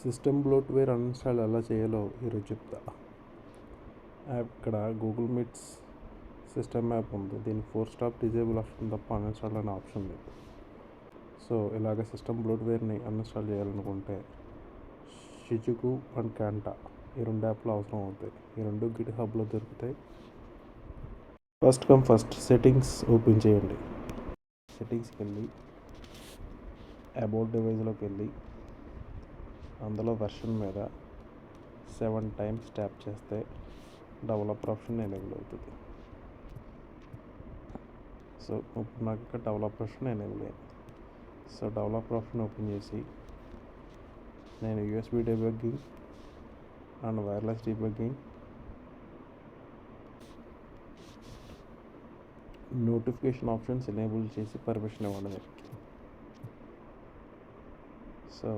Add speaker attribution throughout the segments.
Speaker 1: System bloatware uninstall ఎలా చేయాలో ఈరోజు చెప్తా. యాప్ ఇక్కడ గూగుల్ మీట్స్ సిస్టమ్ యాప్ ఉంది. దీనికి 4 స్టాప్ డిజేబుల్ ఆప్షన్ తప్ప అన్ఇన్స్టాల్ అనే ఆప్షన్ లేదు. సో ఇలాగ సిస్టమ్ బ్లోట్వేర్ని అన్ఇన్స్టాల్ చేయాలనుకుంటే షిజుకు అండ్ క్యాంటా ఈ 2 యాప్లు అవసరం అవుతాయి. ఈ 2 గిట్ హబ్లో దొరుకుతాయి. First come first settings open చేయండి. సెట్టింగ్స్కి వెళ్ళి అబౌట్ డివైస్లోకి వెళ్ళి అందులో వెర్షన్ మీద 7 టైమ్స్ ట్యాప్ చేస్తే డెవలపర్ ఆప్షన్ ఎనేబుల్ అవుతుంది. సో ఇప్పుడు నాకు ఇక్కడ డెవలపర్ ఆప్షన్ ఎనేబుల్ అయింది. సో డెవలపర్ ఆప్షన్ ఓపెన్ చేసి నేను USB debugging and wireless debugging, notification options enable చేసి పర్మిషన్ ఇవ్వడం. సో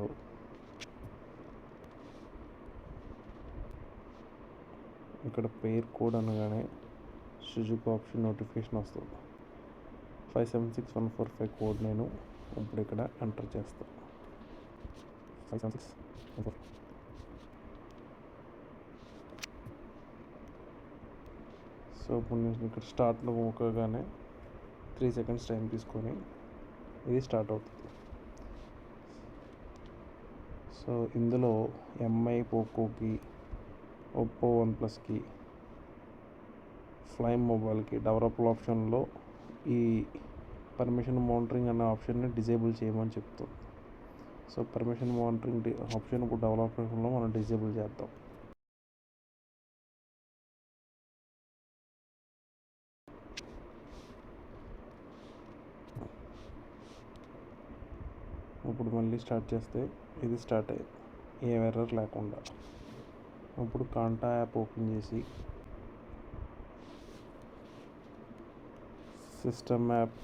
Speaker 1: ఇక్కడ పేర్ కోడ్ అనగానే షిజుకు ఆప్షన్ నోటిఫికేషన్ వస్తుంది. 576145 కోడ్ నేను ఇప్పుడు ఇక్కడ ఎంటర్ చేస్తాను. 57614. సో ఇప్పుడు నేను ఇక్కడ స్టార్ట్లో మొక్కగానే 3 సెకండ్స్ టైం తీసుకొని ఇది స్టార్ట్ అవుతుంది. సో ఇందులో ఎంఐ పోకోకి, ఒప్పో వన్ ప్లస్కి, ఫ్లైమ్ మొబైల్కి డెవలపర్ ఆప్షన్లో ఈ పర్మిషన్ మానిటరింగ్ అనే ఆప్షన్ని డిజేబుల్ చేయమని చెప్తుంది. సో పర్మిషన్ మానిటరింగ్ ఆప్షన్ ఇప్పుడు డెవలపర్ ఆప్షన్లో మనం డిజేబుల్ చేద్దాం. ఇప్పుడు మళ్ళీ స్టార్ట్ చేస్తే ఇది స్టార్ట్ అయ్యింది, ఏ ఎర్రర్ లేకుండా. ఇప్పుడు కాంటా యాప్ ఓపెన్ చేసి సిస్టమ్ యాప్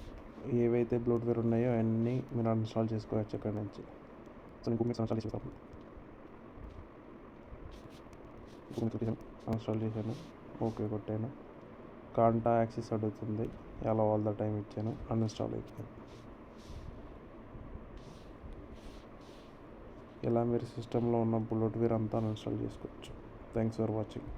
Speaker 1: ఏవైతే బ్లోట్వేర్ ఉన్నాయో అన్నీ మీరు అన్ఇన్స్టాల్ చేసుకోవచ్చు అక్కడి నుంచి. సో నేను ఇన్స్టాల్ చేస్తాను. ఇన్స్టాల్ చేశాను, ఓకే కొట్టాను. కాంటా యాక్సెస్ అడుగుతుంది, ఎలా ఆల్ ద టైం ఇచ్చాను, అన్ఇన్స్టాల్ అయిపోయింది. ఇలా మీరు సిస్టంలో ఉన్న బ్లోట్వేర్ అంతా అన్ఇన్స్టాల్ చేసుకోవచ్చు. Thanks for watching.